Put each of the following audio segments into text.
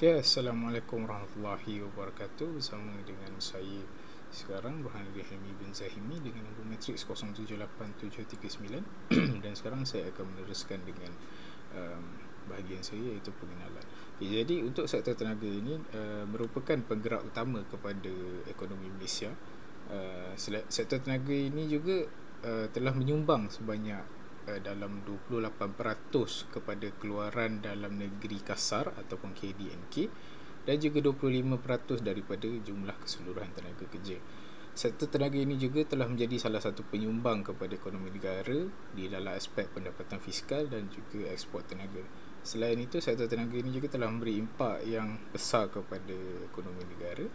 Okay, Assalamualaikum warahmatullahi wabarakatuh. Bersama dengan saya sekarang Burhanuddin Hilmi bin Zahimi dengan nombor matriks 078739. Dan sekarang saya akan meneruskan dengan bahagian saya, iaitu pengenalan. Okay, jadi untuk sektor tenaga ini merupakan penggerak utama kepada ekonomi Malaysia. Sektor tenaga ini juga telah menyumbang sebanyak dalam 28% kepada keluaran dalam negeri kasar ataupun KDNK, dan juga 25% daripada jumlah keseluruhan tenaga kerja. Sektor tenaga ini juga telah menjadi salah satu penyumbang kepada ekonomi negara di dalam aspek pendapatan fiskal dan juga ekspor tenaga. Selain itu, sektor tenaga ini juga telah memberi impak yang besar kepada ekonomi negara,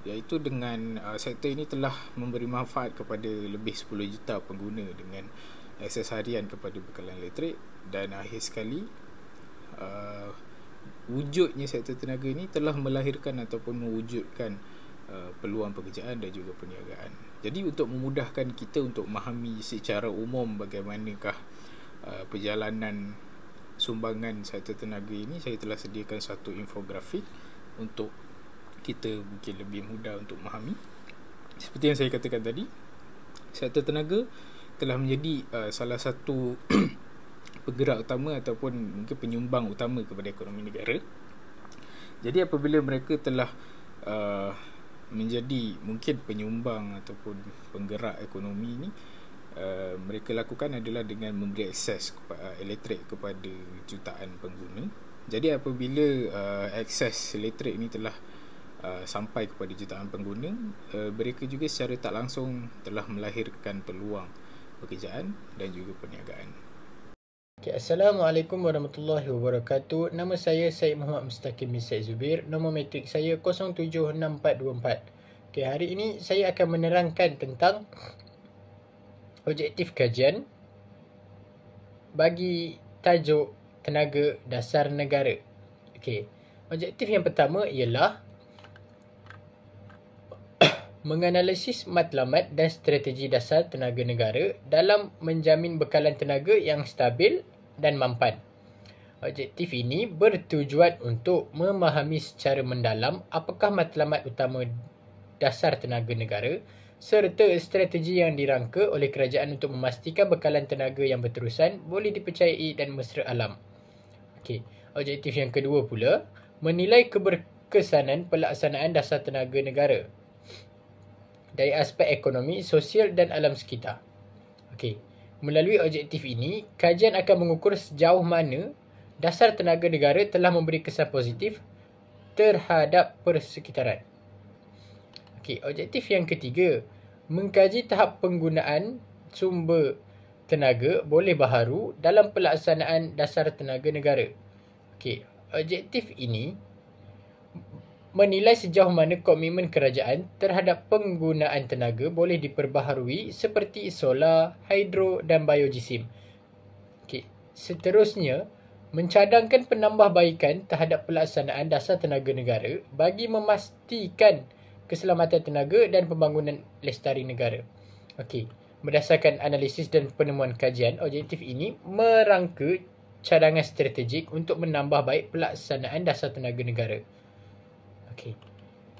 iaitu dengan sektor ini telah memberi manfaat kepada lebih 10 juta pengguna dengan akses harian kepada bekalan elektrik. Dan akhir sekali, wujudnya sektor tenaga ini telah melahirkan ataupun mewujudkan peluang pekerjaan dan juga perniagaan. Jadi untuk memudahkan kita untuk memahami secara umum bagaimanakah perjalanan sumbangan sektor tenaga ini, saya telah sediakan satu infografik untuk kita mungkin lebih mudah untuk memahami. Seperti yang saya katakan tadi, sektor tenaga telah menjadi salah satu penggerak utama ataupun mungkin penyumbang utama kepada ekonomi negara. Jadi apabila mereka telah menjadi mungkin penyumbang ataupun penggerak ekonomi ini, mereka lakukan adalah dengan memberi akses elektrik kepada jutaan pengguna. Jadi apabila akses elektrik ini telah sampai kepada jutaan pengguna, mereka juga secara tak langsung telah melahirkan peluang pekerjaan dan juga perniagaan. Okay, Assalamualaikum warahmatullahi wabarakatuh. Nama saya Syed Muhammad Mustaqim bin Syed Zubir. Nombor matrik saya 076424. Okay, hari ini saya akan menerangkan tentang objektif kajian bagi tajuk tenaga dasar negara. Okay, objektif yang pertama ialah menganalisis matlamat dan strategi dasar tenaga negara dalam menjamin bekalan tenaga yang stabil dan mampan. Objektif ini bertujuan untuk memahami secara mendalam apakah matlamat utama dasar tenaga negara serta strategi yang dirangka oleh kerajaan untuk memastikan bekalan tenaga yang berterusan boleh dipercayai dan mesra alam. Okey, objektif yang kedua pula, menilai keberkesanan pelaksanaan dasar tenaga negara dari aspek ekonomi, sosial dan alam sekitar. Okey, melalui objektif ini, kajian akan mengukur sejauh mana dasar tenaga negara telah memberi kesan positif terhadap persekitaran. Okey, objektif yang ketiga, mengkaji tahap penggunaan sumber tenaga boleh baharu dalam pelaksanaan dasar tenaga negara. Okey, objektif ini menilai sejauh mana komitmen kerajaan terhadap penggunaan tenaga boleh diperbaharui seperti solar, hidro dan biojisim. Okay. Seterusnya, mencadangkan penambahbaikan terhadap pelaksanaan dasar tenaga negara bagi memastikan keselamatan tenaga dan pembangunan lestari negara. Okay. Berdasarkan analisis dan penemuan kajian, objektif ini merangka cadangan strategik untuk menambah baik pelaksanaan dasar tenaga negara. Okay.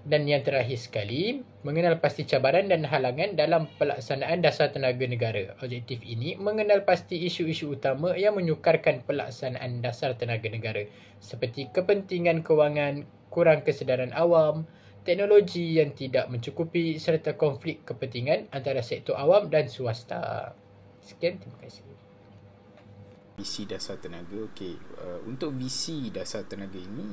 Dan yang terakhir sekali, mengenal pasti cabaran dan halangan dalam pelaksanaan dasar tenaga negara. Objektif ini mengenal pasti isu-isu utama yang menyukarkan pelaksanaan dasar tenaga negara, seperti kepentingan kewangan, kurang kesedaran awam, teknologi yang tidak mencukupi serta konflik kepentingan antara sektor awam dan swasta. Sekian, terima kasih. Visi dasar tenaga. Okey, untuk visi dasar tenaga ini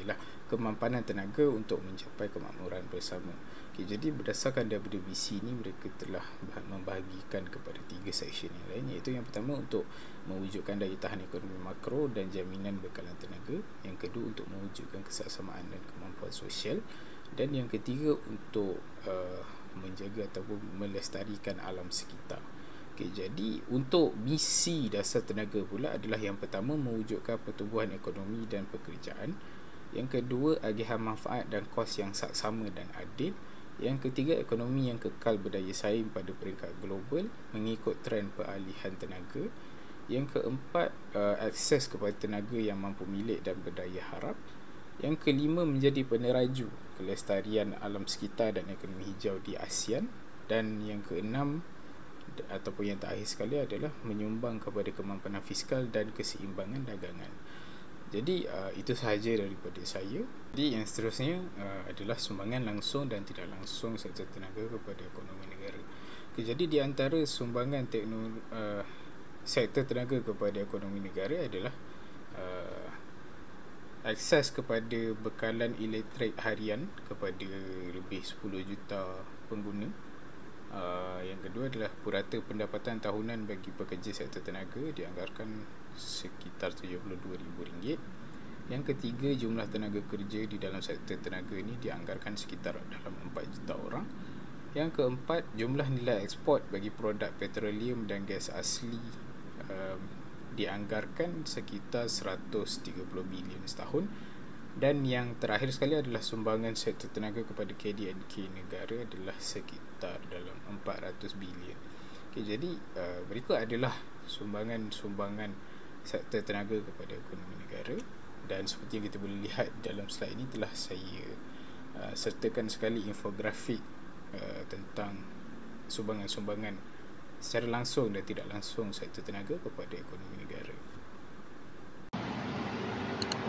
ialah kemampanan tenaga untuk mencapai kemakmuran bersama. Okay, jadi berdasarkan daripada visi ini, mereka telah membahagikan kepada 3 seksyen yang lain, iaitu yang pertama untuk mewujudkan daya tahan ekonomi makro dan jaminan bekalan tenaga, yang kedua untuk mewujudkan kesaksamaan dan kemampuan sosial, dan yang ketiga untuk menjaga ataupun melestarikan alam sekitar. Okay, jadi untuk misi dasar tenaga pula adalah yang pertama mewujudkan pertumbuhan ekonomi dan pekerjaan, yang kedua agihan manfaat dan kos yang saksama dan adil, yang ketiga ekonomi yang kekal berdaya saing pada peringkat global mengikut trend peralihan tenaga, yang keempat akses kepada tenaga yang mampu milik dan berdaya harap, Yang kelima, menjadi peneraju kelestarian alam sekitar dan ekonomi hijau di ASEAN. Dan yang keenam ataupun yang terakhir sekali adalah menyumbang kepada kemampanan fiskal dan keseimbangan dagangan. Jadi itu sahaja daripada saya. Jadi yang seterusnya adalah sumbangan langsung dan tidak langsung sektor tenaga kepada ekonomi negara. Jadi di antara sumbangan sektor tenaga kepada ekonomi negara adalah akses kepada bekalan elektrik harian kepada lebih 10 juta pengguna. Yang kedua adalah purata pendapatan tahunan bagi pekerja sektor tenaga dianggarkan sekitar RM72,000. Yang ketiga, jumlah tenaga kerja di dalam sektor tenaga ini dianggarkan sekitar dalam 4 juta orang. Yang keempat, jumlah nilai ekspor bagi produk petroleum dan gas asli dianggarkan sekitar 130 bilion setahun. Dan yang terakhir sekali adalah sumbangan sektor tenaga kepada KDNK negara adalah sekitar dalam 400 bilion. Jadi berikut adalah sumbangan sektor tenaga kepada ekonomi negara. Dan seperti yang kita boleh lihat dalam slide ini, telah saya sertakan sekali infografik tentang sumbangan-sumbangan secara langsung dan tidak langsung sektor tenaga kepada ekonomi negara.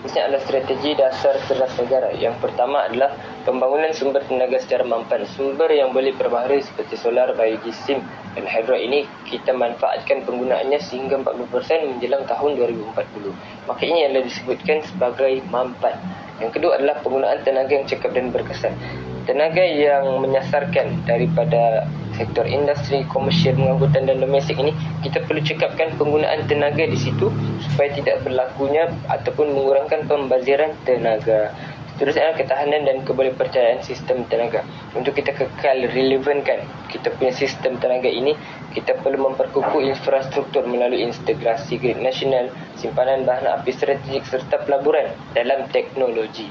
Ini adalah strategi dasar cerdas negara. Yang pertama adalah pembangunan sumber tenaga secara mampan. Sumber yang boleh perbaharui seperti solar, biogeosim dan hidro ini kita manfaatkan penggunaannya sehingga 40% menjelang tahun 2040. Maka ini adalah disebutkan sebagai mampan. Yang kedua adalah penggunaan tenaga yang cekap dan berkesan. Tenaga yang menyasarkan daripada sektor industri, komersial, pengangkutan dan domestik ini, kita perlu cekapkan penggunaan tenaga di situ supaya tidak berlakunya ataupun mengurangkan pembaziran tenaga. Seterusnya adalah ketahanan dan kebolehpercayaan sistem tenaga. Untuk kita kekal relevankan kita punya sistem tenaga ini, kita perlu memperkukuh infrastruktur melalui integrasi grid nasional, simpanan bahan api strategik serta pelaburan dalam teknologi.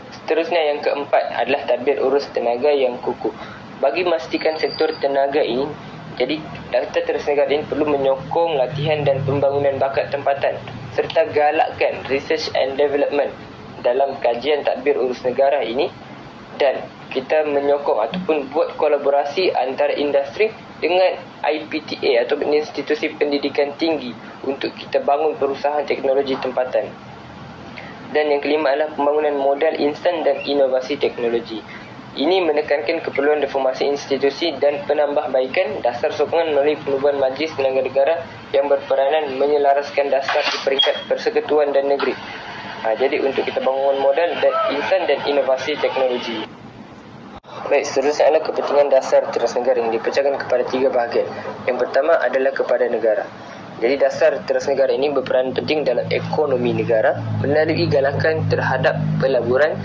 Seterusnya yang keempat adalah tadbir urus tenaga yang kukuh. Bagi memastikan sektor tenaga ini, jadi Data Cerdas Negara ini perlu menyokong latihan dan pembangunan bakat tempatan serta galakkan research and development dalam kajian tadbir urus negara ini, dan kita menyokong ataupun buat kolaborasi antara industri dengan IPTA atau institusi pendidikan tinggi untuk kita bangun perusahaan teknologi tempatan. Dan yang kelima adalah pembangunan modal instan dan inovasi teknologi. Ini menekankan keperluan reformasi institusi dan penambahbaikan dasar sokongan melalui penubuhan Majlis Tenaga Negara yang berperanan menyelaraskan dasar di peringkat persekutuan dan negeri. Jadi untuk kita bangun modal dan instan dan inovasi teknologi. Baik, seterusnya adalah kepentingan dasar cerdas negara yang dipecahkan kepada 3 bahagian. Yang pertama adalah kepada negara. Jadi dasar cerdas negara ini berperan penting dalam ekonomi negara melalui galakan terhadap pelaburan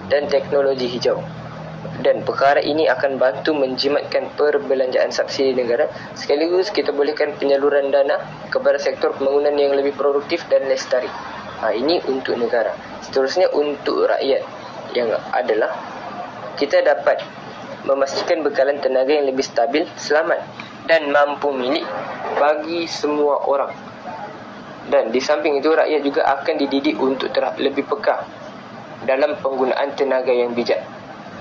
dan teknologi hijau. Dan perkara ini akan bantu menjimatkan perbelanjaan subsidi negara, sekaligus kita bolehkan penyaluran dana kepada sektor pembangunan yang lebih produktif dan lestari. Ini untuk negara. Seterusnya untuk rakyat, yang adalah kita dapat memastikan bekalan tenaga yang lebih stabil, selamat dan mampu milik bagi semua orang. Dan di samping itu, rakyat juga akan dididik untuk lebih peka dalam penggunaan tenaga yang bijak.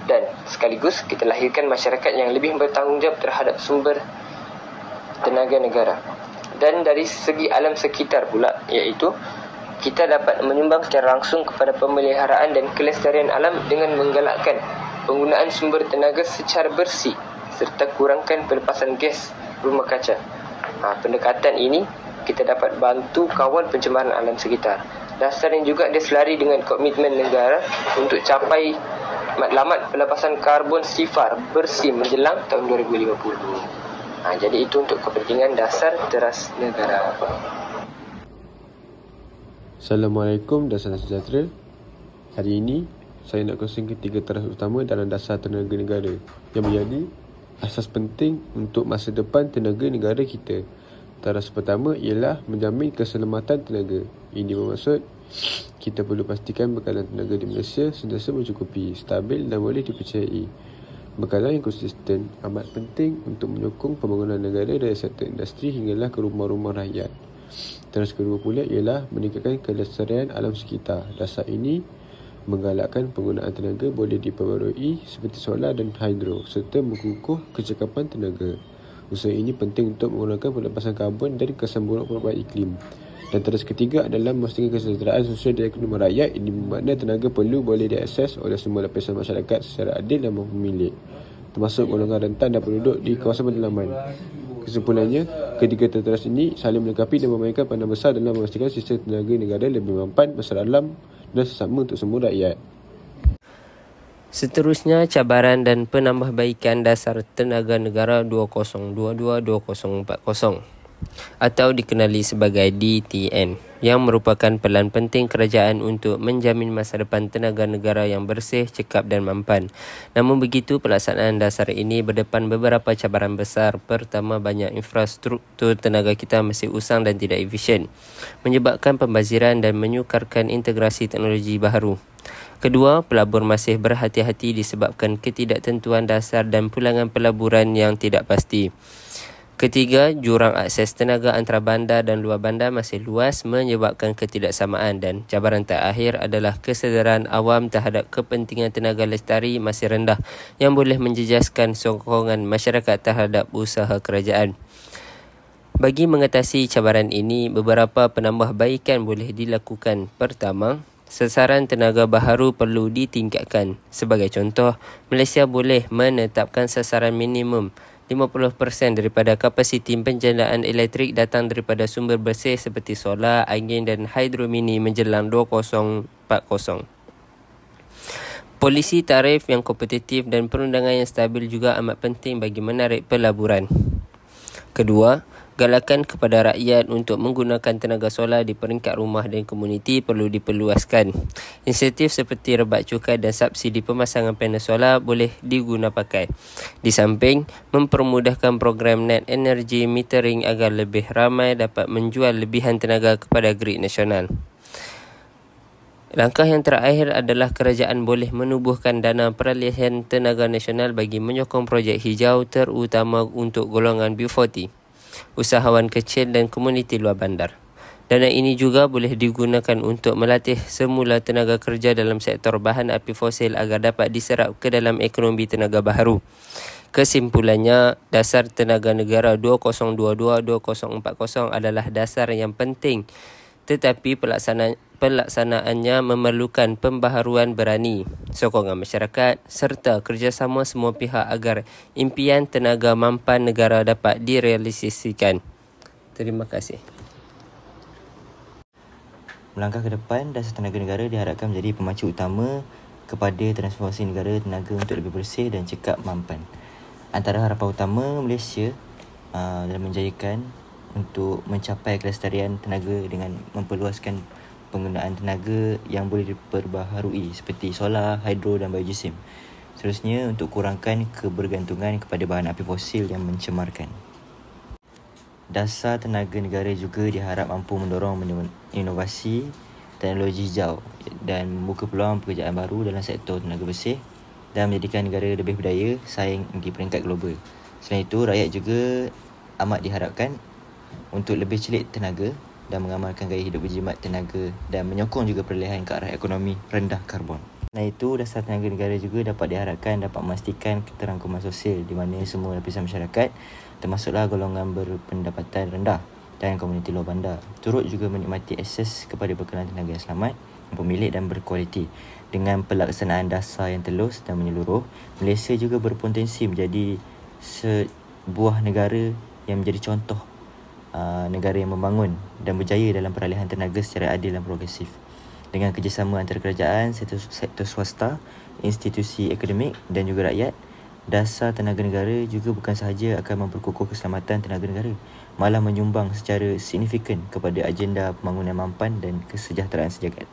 Dan sekaligus kita lahirkan masyarakat yang lebih bertanggungjawab terhadap sumber tenaga negara. Dan dari segi alam sekitar pula, iaitu kita dapat menyumbang secara langsung kepada pemeliharaan dan kelestarian alam dengan menggalakkan penggunaan sumber tenaga secara bersih serta kurangkan pelepasan gas rumah kaca. Pendekatan ini kita dapat bantu kawal pencemaran alam sekitar. Dasarnya juga dia selari dengan komitmen negara untuk capai matlamat pelepasan karbon sifar bersih menjelang tahun 2050. Jadi itu untuk kepentingan dasar cerdas negara. Assalamualaikum dan salam sejahtera. Hari ini saya nak kongsikan 3 taraf utama dalam dasar tenaga negara yang menjadi asas penting untuk masa depan tenaga negara kita. Taraf pertama ialah menjamin keselamatan tenaga. Ini bermaksud kita perlu pastikan bekalan tenaga di Malaysia sentiasa mencukupi, stabil dan boleh dipercayai. Bekalan yang konsisten amat penting untuk menyokong pembangunan negara dari sektor industri hinggalah ke rumah-rumah rakyat. Taraf kedua pula ialah meningkatkan kelestarian alam sekitar. Dasar ini menggalakkan penggunaan tenaga boleh diperbarui seperti solar dan hidro serta mengukuh kecekapan tenaga. Usaha ini penting untuk mengurangkan pelepasan karbon dan kesan buruk perubahan iklim. Dan terus ketiga adalah memastikan kesejahteraan sosial dan ekonomi rakyat. Ini bermakna tenaga perlu boleh diakses oleh semua lapisan masyarakat secara adil dan berpemilik, termasuk golongan rentan dan penduduk di kawasan pedalaman. Kesimpulannya, ketiga terteras ini saling melengkapi dan memainkan peranan besar dalam memastikan sistem tenaga negara lebih mampan, bersara alam dan sesama untuk semua rakyat. Seterusnya, cabaran dan penambahbaikan dasar tenaga negara 2022-2040 atau dikenali sebagai DTN, yang merupakan pelan penting kerajaan untuk menjamin masa depan tenaga negara yang bersih, cekap dan mampan. Namun begitu, pelaksanaan dasar ini berdepan beberapa cabaran besar. Pertama, banyak infrastruktur tenaga kita masih usang dan tidak efisien, menyebabkan pembaziran dan menyukarkan integrasi teknologi baharu. Kedua, pelabur masih berhati-hati disebabkan ketidaktentuan dasar dan pulangan pelaburan yang tidak pasti. Ketiga, jurang akses tenaga antara bandar dan luar bandar masih luas menyebabkan ketidaksamaan, dan cabaran terakhir adalah kesedaran awam terhadap kepentingan tenaga lestari masih rendah yang boleh menjejaskan sokongan masyarakat terhadap usaha kerajaan. Bagi mengatasi cabaran ini, beberapa penambahbaikan boleh dilakukan. Pertama, sasaran tenaga baharu perlu ditingkatkan. Sebagai contoh, Malaysia boleh menetapkan sasaran minimum 50% daripada kapasiti penjelaan elektrik datang daripada sumber bersih seperti solar, angin dan hidro mini menjelang 2040. Polisi tarif yang kompetitif dan perundangan yang stabil juga amat penting bagi menarik pelaburan. Kedua, galakan kepada rakyat untuk menggunakan tenaga solar di peringkat rumah dan komuniti perlu diperluaskan. Insentif seperti rebate cukai dan subsidi pemasangan panel solar boleh diguna pakai. Di samping, mempermudahkan program net energy metering agar lebih ramai dapat menjual lebihan tenaga kepada grid nasional. Langkah yang terakhir adalah kerajaan boleh menubuhkan dana peralihan tenaga nasional bagi menyokong projek hijau, terutama untuk golongan B40, usahawan kecil dan komuniti luar bandar. Dana ini juga boleh digunakan untuk melatih semula tenaga kerja dalam sektor bahan api fosil agar dapat diserap ke dalam ekonomi tenaga baharu. Kesimpulannya, dasar tenaga negara 2022-2040 adalah dasar yang penting, tetapi pelaksanaannya memerlukan pembaharuan berani, sokongan masyarakat serta kerjasama semua pihak agar impian tenaga mampan negara dapat direalisasikan. Terima kasih. Melangkah ke depan, dasar tenaga negara diharapkan menjadi pemacu utama kepada transformasi negara tenaga untuk lebih bersih dan cekap mampan. Antara harapan utama Malaysia dalam menjayakan untuk mencapai kelestarian tenaga dengan memperluaskan penggunaan tenaga yang boleh diperbaharui seperti solar, hidro dan biogesim. Seterusnya, untuk kurangkan kebergantungan kepada bahan api fosil yang mencemarkan. Dasar tenaga negara juga diharap mampu mendorong inovasi teknologi hijau dan membuka peluang pekerjaan baru dalam sektor tenaga bersih dan menjadikan negara lebih berdaya saing di peringkat global. Selain itu, rakyat juga amat diharapkan untuk lebih celik tenaga dan mengamalkan gaya hidup berjimat tenaga dan menyokong juga peralihan ke arah ekonomi rendah karbon. Selain itu, dasar tenaga negara juga dapat diharapkan dapat memastikan keterangkuman sosial di mana semua lapisan masyarakat, termasuklah golongan berpendapatan rendah dan komuniti luar bandar, turut juga menikmati akses kepada bekalan tenaga yang selamat, pemilik dan berkualiti. Dengan pelaksanaan dasar yang telus dan menyeluruh, Malaysia juga berpotensi menjadi sebuah negara yang menjadi contoh negara yang membangun dan berjaya dalam peralihan tenaga secara adil dan progresif. Dengan kerjasama antara kerajaan, sektor swasta, institusi akademik dan juga rakyat, dasar tenaga negara juga bukan sahaja akan memperkukuh keselamatan tenaga negara, malah menyumbang secara signifikan kepada agenda pembangunan mampan dan kesejahteraan sejagat.